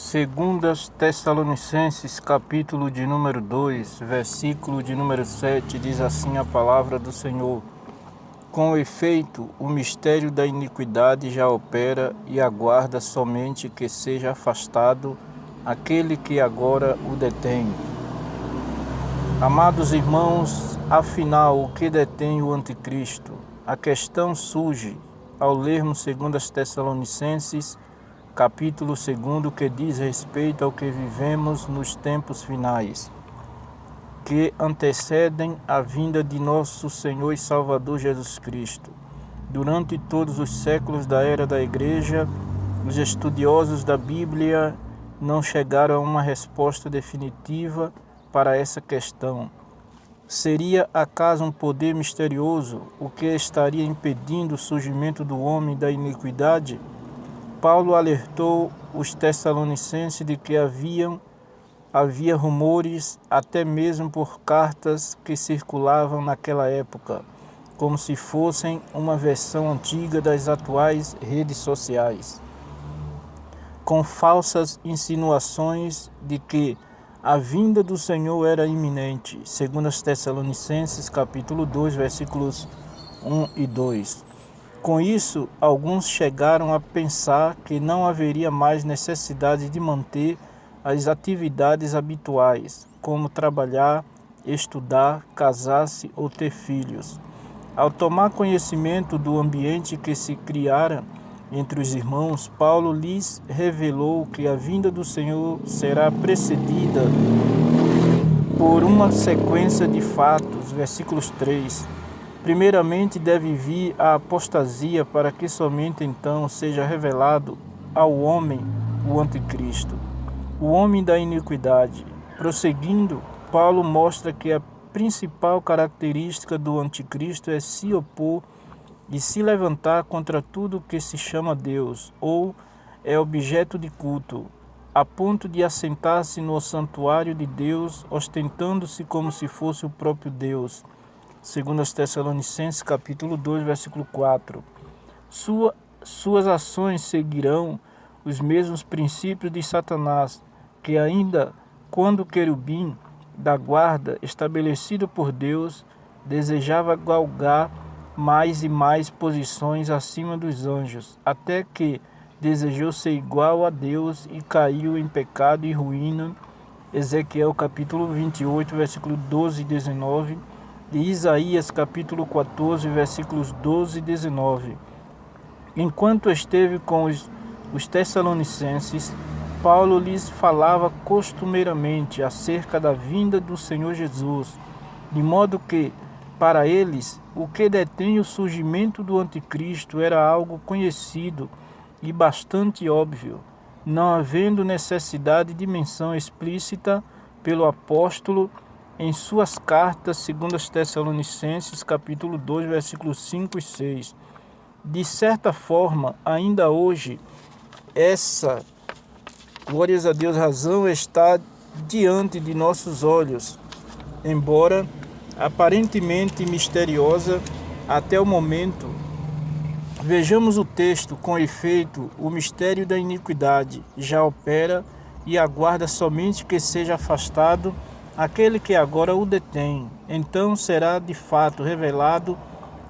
Segundas Tessalonicenses, capítulo de número 2, versículo de número 7, diz assim a palavra do Senhor: Com efeito, o mistério da iniquidade já opera e aguarda somente que seja afastado aquele que agora o detém. Amados irmãos, afinal, o que detém o anticristo? A questão surge ao lermos 2 Tessalonicenses, capítulo 2, que diz respeito ao que vivemos nos tempos finais, que antecedem a vinda de nosso Senhor e Salvador Jesus Cristo. Durante todos os séculos da era da Igreja, os estudiosos da Bíblia não chegaram a uma resposta definitiva para essa questão. Seria acaso um poder misterioso o que estaria impedindo o surgimento do homem da iniquidade? Paulo alertou os Tessalonicenses de que havia rumores, até mesmo por cartas que circulavam naquela época, como se fossem uma versão antiga das atuais redes sociais, com falsas insinuações de que a vinda do Senhor era iminente, segundo as Tessalonicenses, capítulo 2, versículos 1 e 2. Com isso, alguns chegaram a pensar que não haveria mais necessidade de manter as atividades habituais, como trabalhar, estudar, casar-se ou ter filhos. Ao tomar conhecimento do ambiente que se criara entre os irmãos, Paulo lhes revelou que a vinda do Senhor será precedida por uma sequência de fatos, versículos 3. Primeiramente deve vir a apostasia, para que somente então seja revelado ao homem o anticristo, o homem da iniquidade. Prosseguindo, Paulo mostra que a principal característica do anticristo é se opor e se levantar contra tudo que se chama Deus ou é objeto de culto, a ponto de assentar-se no santuário de Deus, ostentando-se como se fosse o próprio Deus. Segundo as Tessalonicenses, capítulo 2, versículo 4. Suas ações seguirão os mesmos princípios de Satanás, que ainda quando querubim da guarda, estabelecido por Deus, desejava galgar mais e mais posições acima dos anjos, até que desejou ser igual a Deus e caiu em pecado e ruína. Ezequiel capítulo 28, versículo 12 e 19. De Isaías capítulo 14, versículos 12 e 19. Enquanto esteve com os Tessalonicenses, Paulo lhes falava costumeiramente acerca da vinda do Senhor Jesus, de modo que, para eles, o que detém o surgimento do anticristo era algo conhecido e bastante óbvio, não havendo necessidade de menção explícita pelo apóstolo em suas cartas, segundo as Tessalonicenses, capítulo 2, versículos 5 e 6. De certa forma, ainda hoje, essa, glórias a Deus, razão está diante de nossos olhos, embora aparentemente misteriosa até o momento. Vejamos o texto: com efeito, o mistério da iniquidade já opera e aguarda somente que seja afastado aquele que agora o detém. Então será de fato revelado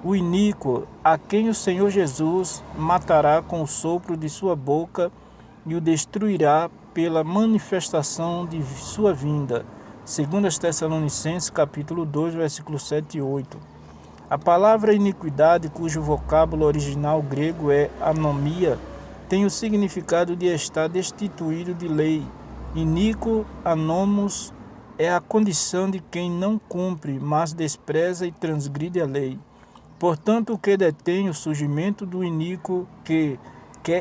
o iníquo, a quem o Senhor Jesus matará com o sopro de sua boca e o destruirá pela manifestação de sua vinda. Segundo as Tessalonicenses, capítulo 2, versículos 7 e 8. A palavra iniquidade, cujo vocábulo original grego é anomia, tem o significado de estar destituído de lei. Iníquo, anomos, é a condição de quem não cumpre, mas despreza e transgride a lei. Portanto, o que detém o surgimento do iníquo, que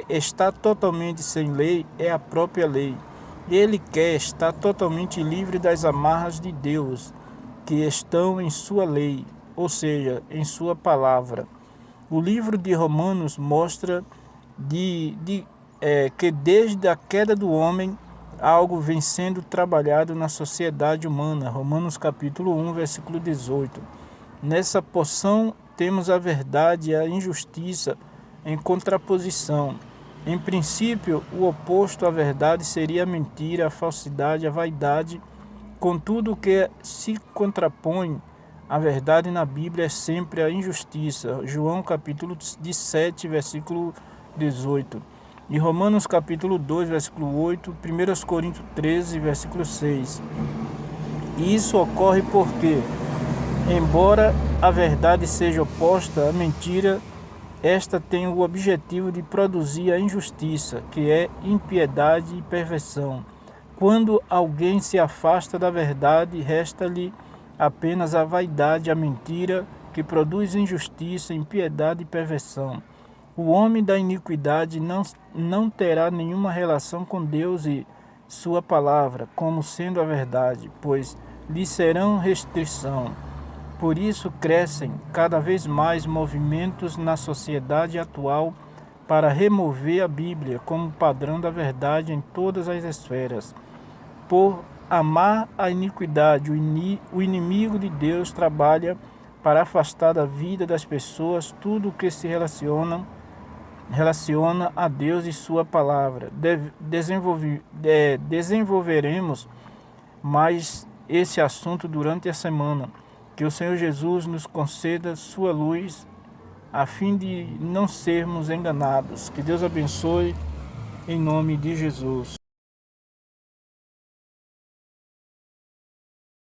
está totalmente sem lei, é a própria lei. Ele quer estar totalmente livre das amarras de Deus, que estão em sua lei, ou seja, em sua palavra. O livro de Romanos mostra que desde a queda do homem, algo vem sendo trabalhado na sociedade humana. Romanos capítulo 1, versículo 18. Nessa porção temos a verdade e a injustiça em contraposição. Em princípio, o oposto à verdade seria a mentira, a falsidade, a vaidade. Contudo, o que se contrapõe à verdade na Bíblia é sempre a injustiça. João capítulo 7, versículo 18. E Romanos capítulo 2, versículo 8, 1 Coríntios 13, versículo 6. E isso ocorre porque, embora a verdade seja oposta à mentira, esta tem o objetivo de produzir a injustiça, que é impiedade e perversão. Quando alguém se afasta da verdade, resta-lhe apenas a vaidade, a mentira, que produz injustiça, impiedade e perversão. O homem da iniquidade não terá nenhuma relação com Deus e sua palavra, como sendo a verdade, pois lhe serão restrição. Por isso crescem cada vez mais movimentos na sociedade atual para remover a Bíblia como padrão da verdade em todas as esferas. Por amar a iniquidade, o inimigo de Deus trabalha para afastar da vida das pessoas tudo o que se relaciona a Deus e sua palavra. Desenvolveremos mais esse assunto durante a semana. Que o Senhor Jesus nos conceda sua luz, a fim de não sermos enganados. Que Deus abençoe, em nome de Jesus.